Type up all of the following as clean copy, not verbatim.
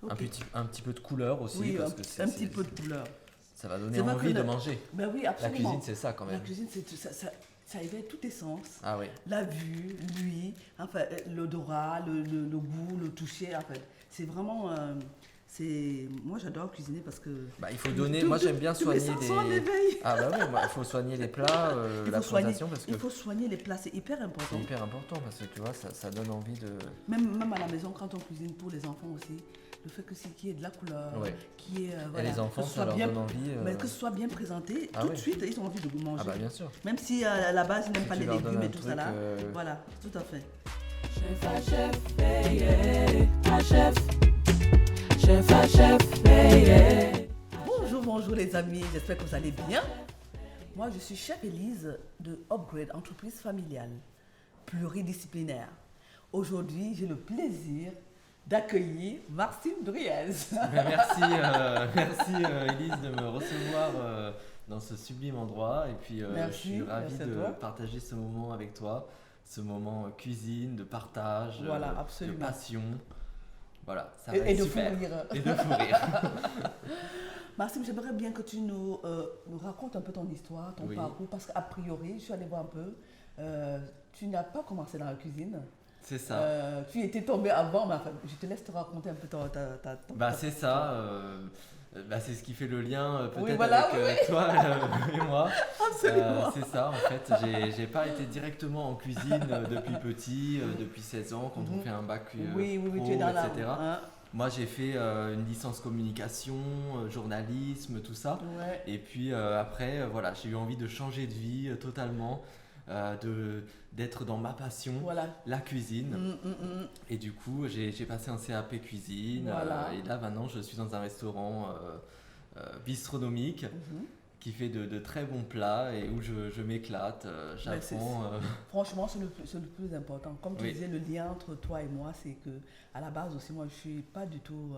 Ok. Un petit peu de couleur aussi, Oui, parce que un petit peu de couleur. ça va donner C'est vrai que envie de manger. Ben oui, La absolument. cuisine, c'est ça quand La même. cuisine, ça éveille tous tes sens. Ah oui. La vue, l'ouïe, enfin, l'odorat, le goût, le toucher, en fait. C'est vraiment... moi, j'adore cuisiner parce que... Bah, il faut donner. Moi, j'aime bien tous mes soigner sens sont en les. éveil. Ah bah oui, il faut soigner les plats, Il la faut soigner, présentation, parce que il faut soigner les plats, c'est hyper important. c'est hyper important, parce que tu vois, ça donne envie de. Même à la maison, quand on cuisine pour les enfants aussi, le fait qu'il y ait de la couleur, Ouais. qu'il y ait... Et voilà, les enfants, que ce ça soit leur bien, donne envie. que ce soit bien présenté, Ah tout oui. de suite, ils ont envie de manger. Ah bah bien sûr. Même si à la base, ils n'aiment Si pas tu les leur donnes légumes un et tout truc, ça là. Voilà, tout à fait. Bonjour les amis, j'espère que vous allez bien. Moi, je suis chef Élise de Upgrade Entreprise Familiale, pluridisciplinaire. Aujourd'hui, j'ai le plaisir d'accueillir Maxime Driez. Merci, merci Élise de me recevoir dans ce sublime endroit. Et puis je suis ravi merci à de toi. partager ce moment avec toi, ce moment cuisine, de partage, Voilà, de absolument. passion. Voilà, ça va Et être de super. fou rire. Et de fou rire. Maxime, j'aimerais bien que tu nous racontes un peu ton histoire, ton Oui. parcours, parce qu'à priori, je suis allée voir un peu, tu n'as pas commencé dans la cuisine. C'est ça. Tu étais tombé avant, mais enfin, je te laisse te raconter un peu ton Bah c'est ça. Bah, c'est ce qui fait le lien peut-être Oui, voilà, avec toi et moi. Absolument. C'est ça en fait. J'ai pas été directement en cuisine depuis petit, depuis 16 ans quand on fait un bac Oui, pro, tu es dans etc. la... Moi j'ai fait une licence communication, journalisme, tout ça. Ouais. Et puis après, voilà, j'ai eu envie de changer de vie totalement, d'être dans ma passion, Voilà. la cuisine. Et du coup, j'ai passé un CAP cuisine. Voilà. Et là, maintenant, je suis dans un restaurant bistronomique qui fait de très bons plats et où je m'éclate. J'apprends. Franchement, c'est le plus important. Comme tu Oui. disais, le lien entre toi et moi, c'est que à la base aussi, moi, je suis pas du tout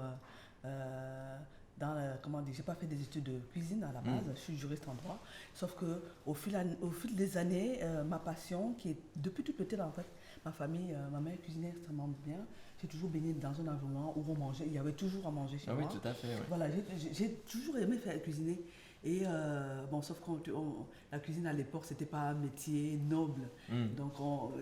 comment dire, j'ai pas fait des études de cuisine à la base. Je suis juriste en droit. Sauf que au fil des années, ma passion, qui est depuis toute petite en fait, ma famille, ma mère cuisinait extrêmement bien. J'ai toujours baigné dans un environnement où on mangeait. Il y avait toujours à manger chez Ah oui, moi. tout à fait. Ouais. Voilà, j'ai toujours aimé faire cuisiner. Et bon, sauf que la cuisine à l'époque, c'était pas un métier noble. Donc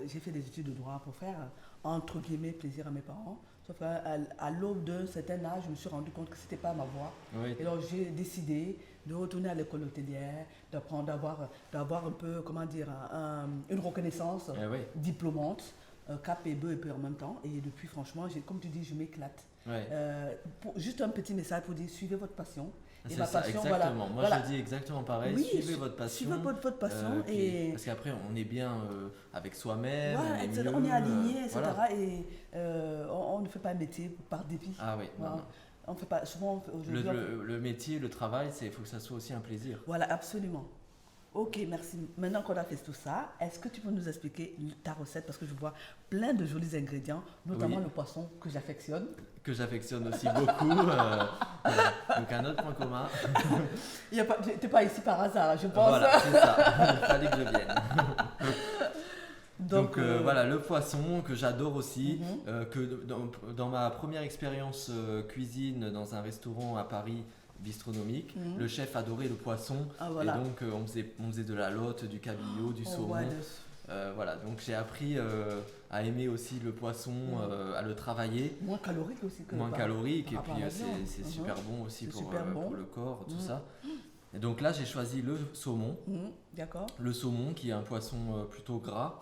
j'ai fait des études de droit pour faire, entre guillemets, plaisir à mes parents. Sauf qu'à l'aube d'un certain âge, je me suis rendu compte que c'était pas ma voie. Oui. Et donc j'ai décidé de retourner à l'école hôtelière, d'apprendre, d'avoir un peu, comment dire, une reconnaissance Ah oui. diplômante, cap et BEP en même temps. Et depuis, franchement, comme tu dis, je m'éclate. Ouais. Juste un petit message pour dire, suivez votre passion. Et C'est ma ça, passion, exactement. Moi, voilà. je dis exactement pareil. Oui, suivez votre passion. Suivez votre passion Parce qu'après, on est bien avec soi-même. voilà, on est etc. mieux, On est aligné, etc. voilà. Et on ne fait pas un métier par dépit. Ah oui, Voilà. non, non. On fait pas, souvent, aujourd'hui, Le métier, le travail, il faut que ça soit aussi un plaisir. voilà, absolument. Ok, merci. Maintenant qu'on a fait tout ça, est-ce que tu peux nous expliquer ta recette? Parce que je vois plein de jolis ingrédients, notamment Oui. le poisson que j'affectionne. Que j'affectionne aussi beaucoup. Donc un autre point commun. Tu n'es pas ici par hasard, je pense. Voilà, c'est ça. Il fallait que je vienne. Donc, voilà, le poisson que j'adore aussi, que dans ma première expérience cuisine dans un restaurant à Paris bistronomique, le chef adorait le poisson. Ah, voilà. Et donc on faisait de la lotte, du cabillaud, du saumon. ouais, Voilà, donc j'ai appris à aimer aussi le poisson, à le travailler. moins calorique aussi que Moins calorique, et par puis rapport à la viande. c'est super bon aussi C'est pour, super bon. pour le corps, tout ça. Et donc là, j'ai choisi le saumon. D'accord. Le saumon qui est un poisson plutôt gras,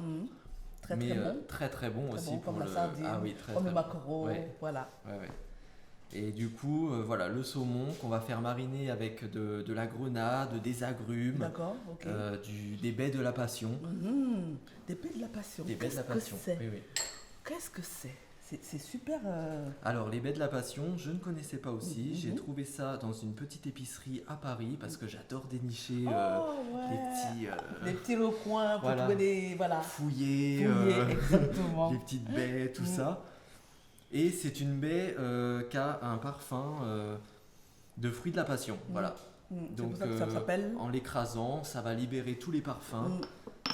Très mais très bon. très très bon Très aussi bon, pour comme le. la sardine, Ah oui, très comme très le bon. maquereau, Ouais. voilà. Ouais, ouais. Et du coup, voilà, le saumon qu'on va faire mariner avec de la grenade, des agrumes, D'accord, ok. des baies de la passion. Des baies de la passion. Des baies de la passion. Qu'est-ce que c'est? Oui, oui. Qu'est-ce que c'est? C'est super. Alors, les baies de la passion, je ne connaissais pas aussi. J'ai trouvé ça dans une petite épicerie à Paris parce que j'adore dénicher ouais. les petits Les petits recoins pour voilà. trouver des. Voilà. fouillés, Exactement. les petites baies, tout ça. Et c'est une baie qui a un parfum de fruits de la passion. Voilà. C'est Donc, pour ça que ça s'appelle. en l'écrasant, ça va libérer tous les parfums.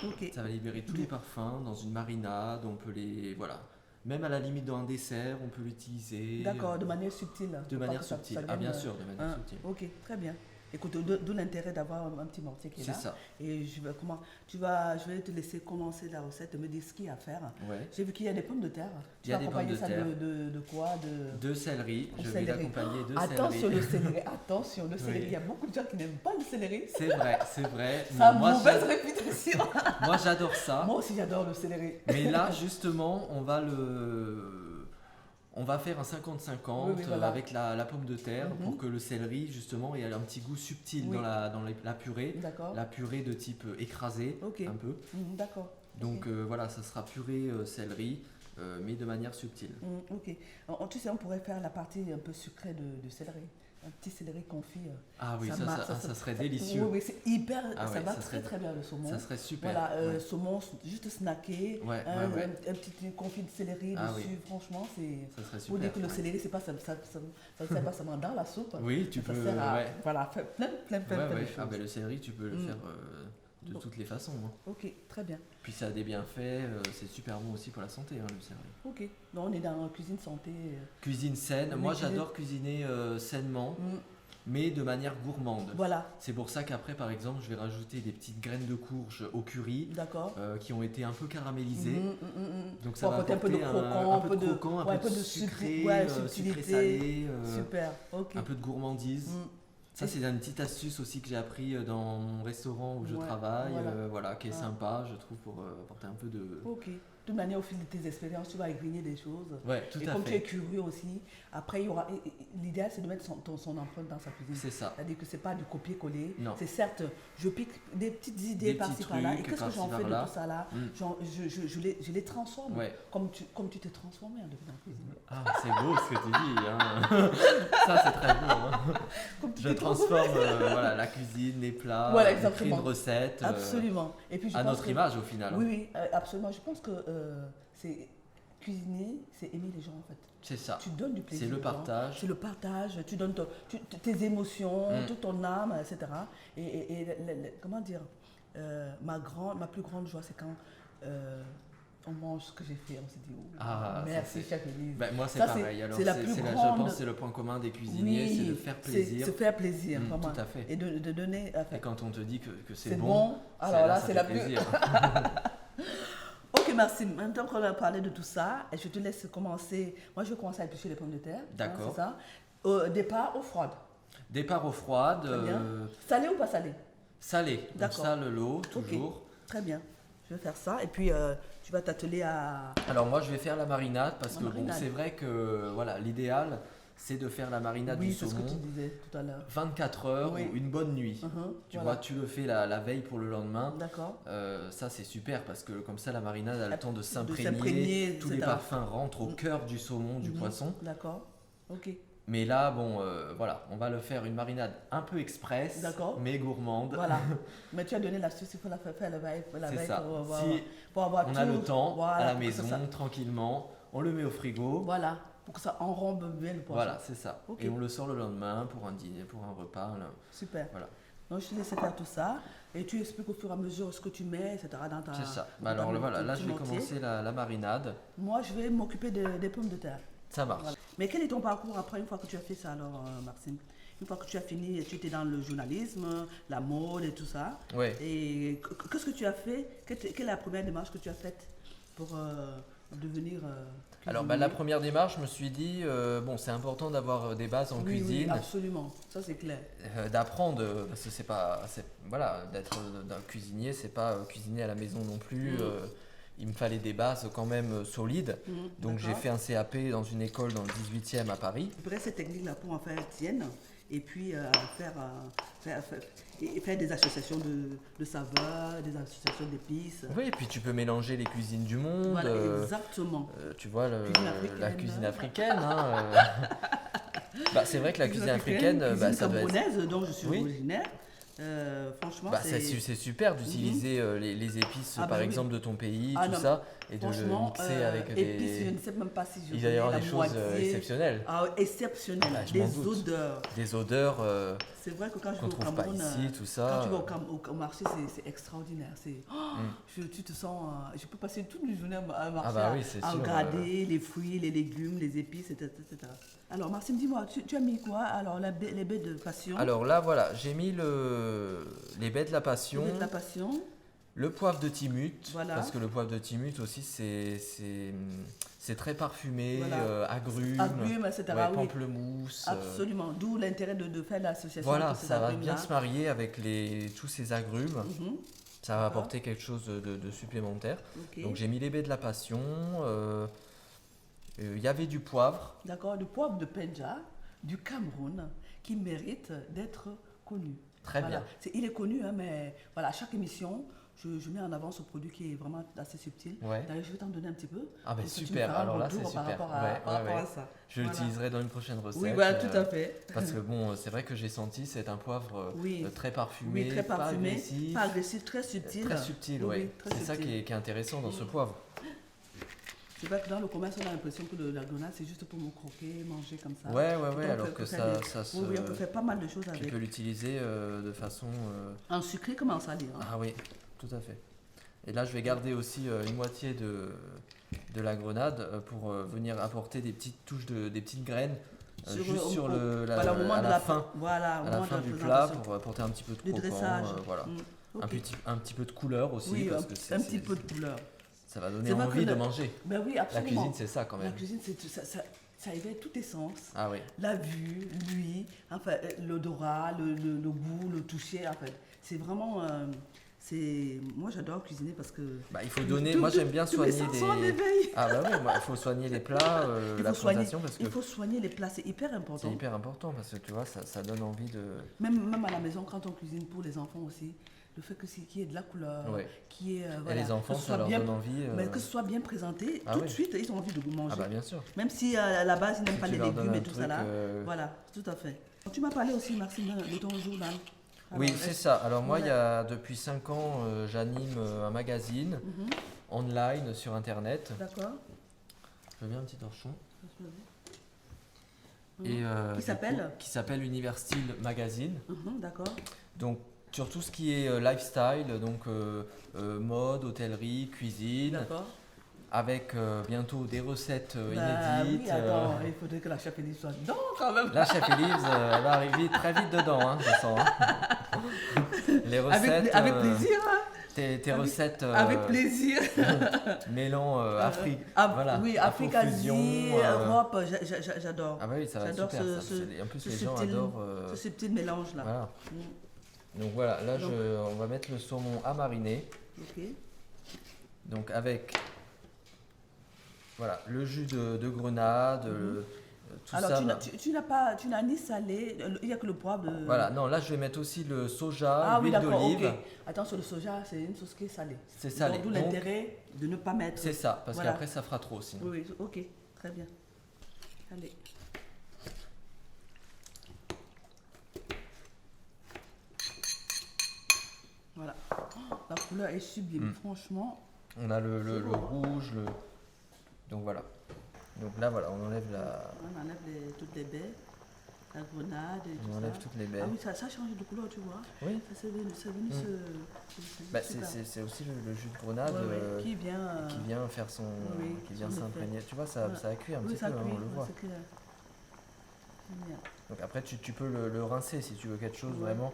Ok. Ça va libérer tous les parfums dans une marinade. On peut les Même à la limite dans un dessert, on peut l'utiliser. D'accord, de manière subtile. De manière subtile. Ah, bien sûr, de manière subtile. Ok, très bien. Écoute, d'où l'intérêt d'avoir un petit mortier qui est là. C'est ça. Et je vais te laisser commencer la recette, me dire ce qu'il y a à faire. Ouais. J'ai vu qu'il y a des pommes de terre. Il y a des pommes de terre. De quoi de céleri. Je vais l'accompagner de Attention, céleri. le céleri. Attention, le céleri. Il y a beaucoup de gens qui n'aiment pas le céleri. C'est vrai, c'est vrai. Ça a mauvaise réputation. Moi, j'adore ça. Moi aussi, j'adore le céleri. Mais là, justement, on va faire un 50-50 voilà. avec la pomme de terre pour que le céleri, justement, ait un petit goût subtil dans la purée. D'accord. La purée de type écrasé, un peu. D'accord. Donc voilà, ça sera purée céleri, mais de manière subtile. Ok. Tu sais, on pourrait faire la partie un peu sucrée de céleri. Un petit céleri confit. Ah oui, ça serait délicieux. Oui, c'est hyper. Ah ça ouais, va très bien le saumon. Ça serait super. Voilà, saumon juste snacké. Un petit confit de céleri dessus. Franchement, ça serait super. Pour dire que le céleri, c'est pas ça sert pas seulement dans la soupe. Oui, tu peux. Voilà, faire plein de choses. Ah ben le céleri, tu peux le faire de toutes les façons. Ok, très bien. Puis ça a des bienfaits, c'est super bon aussi pour la santé, le céleri. Ok, donc on est dans la cuisine santé. Cuisine saine, moi j'adore cuisiner sainement, mais de manière gourmande. Voilà. C'est pour ça qu'après, par exemple, je vais rajouter des petites graines de courge au curry, qui ont été un peu un peu de croquant, un peu de sucré, salé, super, ok. Un peu de gourmandise. Ça, c'est une petite astuce aussi que j'ai appris dans mon restaurant où je travaille, qui est sympa, je trouve, pour apporter un peu de... Ok. De toute manière, au fil de tes expériences, tu vas grigner des choses. Ouais, tout à fait. Et comme tu es curieux aussi, après, l'idéal, c'est de mettre son empreinte dans sa cuisine. C'est ça. C'est-à-dire que ce n'est pas du copier-coller. Non. C'est certes, je pique des petites idées par-ci par-là. Et qu'est-ce que j'en fais de tout ça là je les transforme. Ouais. Comme tu t'es transformé en devenant cuisinier. Ah, c'est beau ce que tu dis. Hein. Ça, c'est très beau. Je transforme la cuisine, les plats, j'écris une recette. Absolument. Et puis, à notre image, au final. Oui, absolument. Je pense que c'est cuisiner, c'est aimer les gens en fait. C'est ça. Tu donnes du plaisir. C'est le partage. C'est le partage. Tu donnes tes émotions, toute ton âme, etc. Et comment dire, ma plus grande joie, c'est quand on mange ce que j'ai fait, on se dit merci chef Élise. Moi c'est pareil. Alors, je pense que c'est le point commun des cuisiniers, c'est de faire plaisir. C'est de faire plaisir, vraiment. Tout à fait. Et de donner. Et quand on te dit que c'est bon, alors là c'est la plaisir. Ok, merci. Maintenant qu'on a parlé de tout ça, je te laisse commencer. Moi, je vais commencer à éplucher les pommes de terre. D'accord. C'est ça. Départ eau froide. Départ eau froide. Très bien. Salé ou pas salé? Salé. D'accord. Sale l'eau, toujours. Okay. Très bien. Je vais faire ça. Et puis, tu vas t'atteler à... Alors, moi, je vais faire la marinade parce que c'est vrai que l'idéal, c'est de faire la marinade du saumon. Oui, c'est ce que tu disais tout à l'heure. 24 heures ou une bonne nuit. Tu vois, tu le fais la veille pour le lendemain. D'accord. Ça, c'est super parce que comme ça, la marinade a le temps de s'imprégner. Tous les parfums rentrent au cœur du saumon, du poisson. D'accord. Ok. Mais là, on va le faire une marinade un peu express, mais gourmande. Voilà. Mais tu as donné l'astuce, il faut la faire la veille. C'est ça. Pour avoir on a le temps à la maison, tranquillement, on le met au frigo. Voilà. Pour que ça enrombe bien le poisson. Voilà, c'est ça. Okay. Et on le sort le lendemain pour un dîner, pour un repas. Là. Super. Voilà. Donc je te laisse faire tout ça et tu expliques au fur et à mesure ce que tu mets, etc. dans ta... C'est ça. Alors là je vais commencer la marinade. Moi je vais m'occuper des pommes de terre. Ça marche. Voilà. Mais quel est ton parcours après, une fois que tu as fait ça alors, Maxime? Une fois que tu as fini, tu étais dans le journalisme, la mode et tout ça. Oui. Et qu'est-ce que tu as fait? Quelle est la première démarche que tu as faite pour devenir alors la première démarche, je me suis dit, c'est important d'avoir des bases en cuisine. Oui, absolument, ça c'est clair. D'apprendre, parce que d'être d'un cuisinier, c'est pas cuisiner à la maison non plus. Il me fallait des bases quand même solides. Donc j'ai fait un CAP dans une école dans le 18e à Paris. Après cette technique-là pour en faire tienne et puis faire des associations de saveurs, des associations d'épices. Oui, et puis tu peux mélanger les cuisines du monde. Voilà, exactement. Tu vois, la cuisine africaine. C'est vrai que la cuisine africaine, cuisine ça doit être... camerounaise dont je suis originaire. Franchement, c'est super d'utiliser les épices, par oui. exemple, de ton pays, Ah, tout non, ça, et de le mixer avec épices, je ne sais même pas si je Il va y avoir connais des la choses moitié. exceptionnelles. Ah, exceptionnelles. Bah, je m'en Des doute. odeurs. Des odeurs C'est vrai que quand je qu'on vais au trouve pas Cameroun, ici, tout ça. quand tu vas au marché, c'est extraordinaire. Tu te sens. Je peux passer toute une journée à marcher, bah oui, c'est à sûr, regarder les fruits, les légumes, les épices, etc. Alors, Maxime, dis-moi, tu as mis quoi? Alors, les baies de passion. Alors là, voilà, j'ai mis les baies de la passion. Les baies de la passion. Le poivre de Timut, Voilà. parce que le poivre de Timut aussi, c'est très parfumé, Voilà. agrumes, Agrumes, etc. ouais, Oui. pamplemousse. Absolument. D'où l'intérêt de faire l'association. Voilà, entre ces ça va agrumes-là. bien se marier avec tous ces agrumes. Mhm. Ça va apporter quelque chose de supplémentaire. Ok. Donc j'ai mis les baies de la passion. Il y avait du poivre. D'accord, du poivre de Penja, du Cameroun, qui mérite d'être connu. Très Voilà. bien. Il est connu, hein, mais voilà, à chaque émission, je mets en avant ce produit qui est vraiment assez subtil. Ouais. D'ailleurs, je vais t'en donner un petit peu. Ah ben Comme ça, tu me super, feras un alors là retour c'est super. Par rapport à, Ouais, par rapport ouais. à ça. Je Voilà. l'utiliserai dans une prochaine recette. Oui, voilà, tout à fait. Parce que bon, c'est vrai que j'ai senti, c'est un poivre Oui. très parfumé, Oui, très parfumé, pas pas agressif, très subtil. Très subtil, Oui, ouais. oui, très C'est ça subtil. qui est intéressant dans ce poivre. C'est vrai que dans le commerce, on a l'impression que la grenade, c'est juste pour me croquer, manger comme ça. Ouais, Pourtant, alors on que peut ça faire se... Oui, on peut faire pas mal de choses Tu avec. peux l'utiliser de façon... En sucré comme en salé. Hein. Ah oui, tout à fait. Et là, je vais garder aussi une moitié de la grenade pour venir apporter des petites touches, des petites graines juste sur voilà, au moment à de la fin, voilà, au à la moment fin de la du plat présentation. pour apporter un petit peu de Le croquant. dressage. Voilà. Ok. Un petit peu de couleur aussi. Oui, parce que un petit peu de couleur. Ça va donner C'est vrai envie que de manger. Ben oui, La absolument. cuisine, c'est ça quand La même. cuisine, ça éveille tous tes sens. Ah oui. La vue, l'ouïe, enfin, l'odorat, le goût, le toucher, en fait. C'est vraiment... Moi, j'adore cuisiner parce que... Bah, il faut donner... Moi, j'aime bien soigner les... sont en éveil. Ah bah oui, il faut soigner les plats, la présentation parce que... Il faut soigner les plats, c'est hyper important. C'est hyper important parce que tu vois, ça donne envie de... Même à la maison, quand on cuisine pour les enfants aussi, le fait qu'il y ait de la couleur, Ouais. qu'il y ait... Et les enfants, ça leur donne envie... Mais que ce soit bien présenté, Ah tout oui. de suite, ils ont envie de manger. Ah bah bien sûr. Même si à la base, ils n'aiment Si pas tu les leur donnes légumes et un tout truc, ça là. Voilà, tout à fait. Tu m'as parlé aussi, Maxime, de ton journal. Oui, Alors, c'est ça. Alors moi, voilà. depuis 5 ans, j'anime un magazine Mhm. online sur Internet. D'accord. Je veux bien un petit torchon. Mhm. Et, Qui du s'appelle coup, Qui s'appelle Univers Style Magazine. D'accord. Donc sur tout ce qui est lifestyle, donc mode, hôtellerie, cuisine, D'accord. avec bientôt des recettes Bah, inédites. oui, attends, il faudrait que la chef Élise soit dedans quand même. La chef Elise, elle va arriver très vite dedans, hein, je sens. Hein. Les recettes. Avec plaisir. Hein. Tes recettes. Avec plaisir. Mêlant Afrique. Voilà. Oui, Afrique, Afro-fusion, Asie, Europe, j'adore. Ah bah oui, ça va être J'adore super. En plus, les gens adorent. Ce subtil mélange là. Voilà. Donc voilà, là on va mettre le saumon à mariner. Ok. Donc avec voilà, le jus de grenade, tout alors, ça. tu n'as ni salé, il n'y a que le poivre. Voilà, non, là je vais mettre aussi le soja, Ah oui, l'huile d'accord, d'olive. ok. Attends, sur le soja, c'est une sauce qui est salée. C'est salé. D'où l'intérêt de ne pas mettre. C'est ça, parce Voilà. qu'après ça fera trop sinon. Oui, oui, ok, très bien. Allez. Voilà. Oh, la couleur est sublime, franchement. On a le rouge, donc voilà. Donc là voilà, on enlève On enlève toutes les baies, la grenade et tout on ça. enlève toutes les baies. Ah oui, ça change de couleur, tu vois. Oui. Ça c'est venu Bah, super. c'est aussi le jus de grenade Ouais, qui vient faire son oui, qui vient son s'imprégner. Tu vois, ça a cuit un oui, petit ça peu, hein, cuit, on le voit. c'est clair. Bien. Donc après tu peux le rincer si tu veux quelque chose Ouais. vraiment.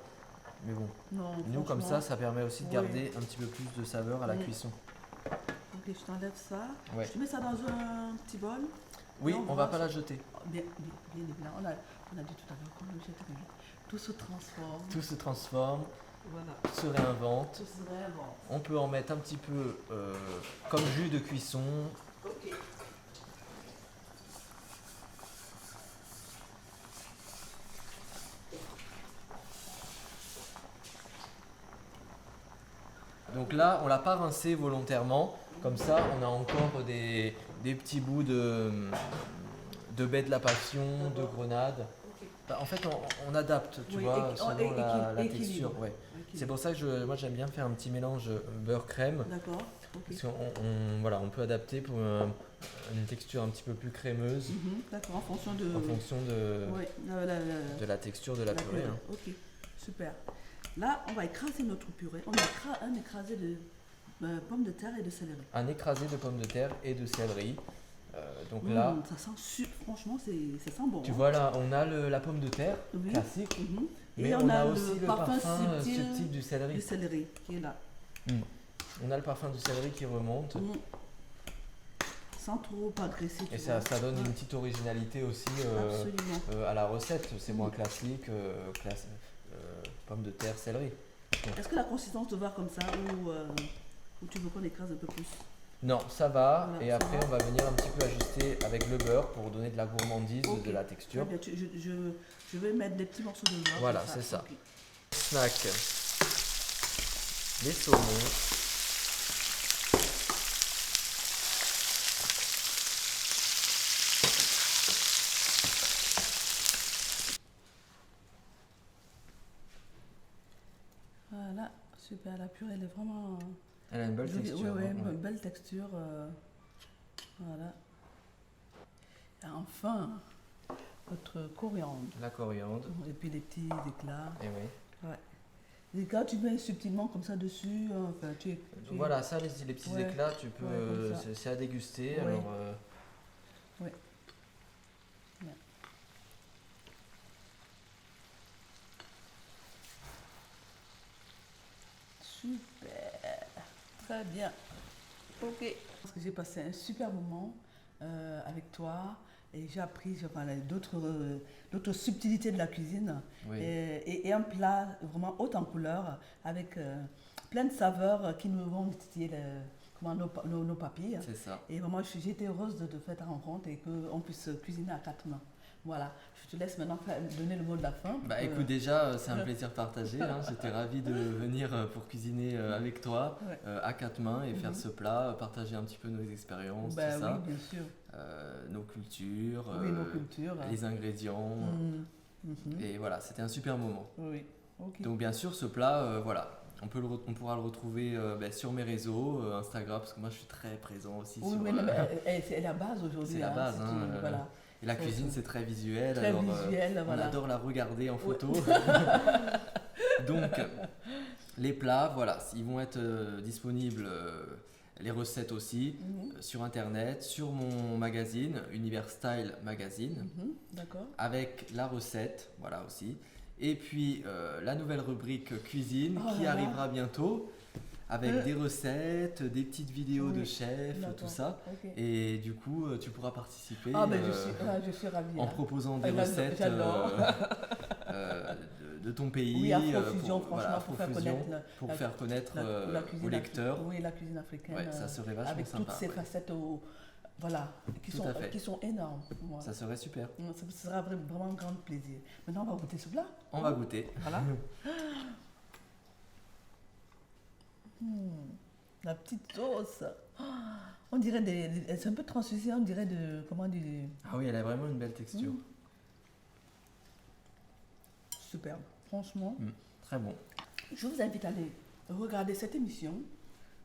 Mais bon, Non, nous comme franchement, ça permet aussi de oui. garder un petit peu plus de saveur à la cuisson. Ok, je t'enlève ça. Ouais. Je te mets ça dans un petit bol. Oui, Et on va pas la jeter. Bien évidemment. On a dit tout à l'heure qu'on ne jette rien. Tout se transforme. Tout se transforme, Voilà. tout se réinvente. Tout se réinvente. On peut en mettre un petit peu comme jus de cuisson. Ok. Donc là, on l'a pas rincé volontairement. Comme ça, on a encore des petits bouts de de baies de la passion, de grenade. Ok. Bah, en fait, on adapte, tu vois, selon la texture. Ouais. C'est pour ça que moi j'aime bien faire un petit mélange beurre-crème. D'accord. Ok. Parce qu'on peut adapter pour une texture un petit peu plus crémeuse. D'accord, en fonction de de la texture de la purée. Hein. Ok, super. Là, on va écraser notre purée. On a un écrasé de pommes de terre et de céleri. Un écrasé de pommes de terre et de céleri. Donc là, ça sent franchement, ça sent bon. Tu vois là, on a la pomme de terre classique, mais on a aussi le parfum subtil du céleri. Du céleri qui est là. On a le parfum du céleri qui remonte. Sans trop agresser. Et ça donne une petite originalité aussi à la recette. C'est moins classique, pomme de terre, céleri. Est-ce que la consistance te va comme ça ou tu veux qu'on écrase un peu plus? Non, ça va. Voilà, et après, on va venir un petit peu ajuster avec le beurre pour donner de la gourmandise, de la texture. Bien, je vais mettre des petits morceaux de beurre. Voilà, c'est ça. Okay. Snack. Les saumons. Voilà, super. La purée, elle est vraiment... Elle a une belle texture. Oui, une belle texture. Voilà. Et enfin, notre coriandre. La coriandre. Et puis les petits éclats. Et oui. Ouais. Les éclats, tu mets subtilement comme ça dessus. Enfin, voilà, ça, les petits éclats, tu peux. C'est à déguster. Ouais. Alors. Oui. Ouais. Super, très bien. Ok. Parce que j'ai passé un super moment avec toi et j'ai appris d'autres subtilités de la cuisine et un plat vraiment haut en couleur avec plein de saveurs qui nous vont titiller nos papilles. C'est ça. Et vraiment, j'ai été heureuse de faire ta rencontre et qu'on puisse cuisiner à 4 mains. Voilà, je te laisse maintenant donner le mot de la fin. Bah écoute, déjà, c'est un plaisir partagé. Hein. J'étais ravie de venir pour cuisiner avec toi à 4 mains et faire ce plat, partager un petit peu nos expériences, tout ça. Oui, bien sûr. Nos cultures, les ingrédients. Et voilà, c'était un super moment. Oui, ok. Donc bien sûr, ce plat, on pourra le retrouver sur mes réseaux, Instagram, parce que moi je suis très présent aussi. C'est la base aujourd'hui. C'est la base. Voilà. Et la cuisine, c'est très visuel. On adore la regarder en photo. Donc, les plats, ils vont être disponibles, les recettes aussi, sur Internet, sur mon magazine, Univers Style Magazine, avec la recette, voilà aussi. Et puis, la nouvelle rubrique cuisine qui arrivera bientôt. Avec des recettes, des petites vidéos de chefs, tout ça. Okay. Et du coup, tu pourras participer je suis ravie, en proposant des recettes de ton pays. Oui, Afrofusion, pour faire connaître aux lecteurs. Oui, la cuisine africaine. Ouais, ça serait vachement avec sympa. Avec toutes ces facettes qui sont énormes. Voilà. Ça serait super. Ça sera vraiment un grand plaisir. Maintenant, on va goûter ce plat. On va goûter. Voilà. La petite sauce. On dirait c'est un peu translucide, on dirait Ah oui, elle a vraiment une belle texture. Superbe, franchement. Très bon. Je vous invite à aller regarder cette émission,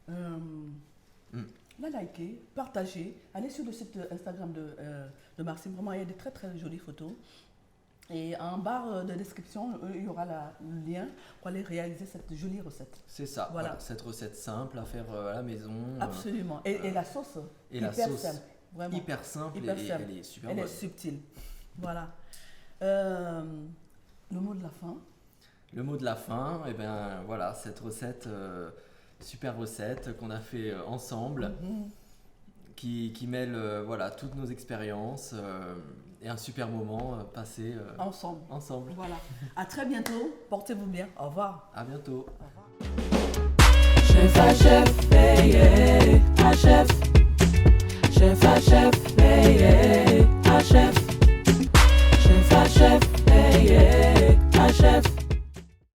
la liker, partager, aller sur le site Instagram de Maxime. Vraiment, il y a des très très jolies photos. Et en barre de description, il y aura le lien pour aller réaliser cette jolie recette. C'est ça, voilà. Cette recette simple à faire à la maison. Absolument. Et la sauce, simple. Vraiment. Hyper simple et elle est super bonne. Elle est subtile. Voilà. Le mot de la fin. Le mot de la fin, et bien voilà, cette recette, super recette qu'on a fait ensemble, qui mêle toutes nos expériences. Et un super moment passé ensemble. Voilà. À très bientôt. Portez-vous bien. Au revoir. À bientôt. Au revoir. Chef à chef, chef. Chef à chef, chef. Chef à chef, chef.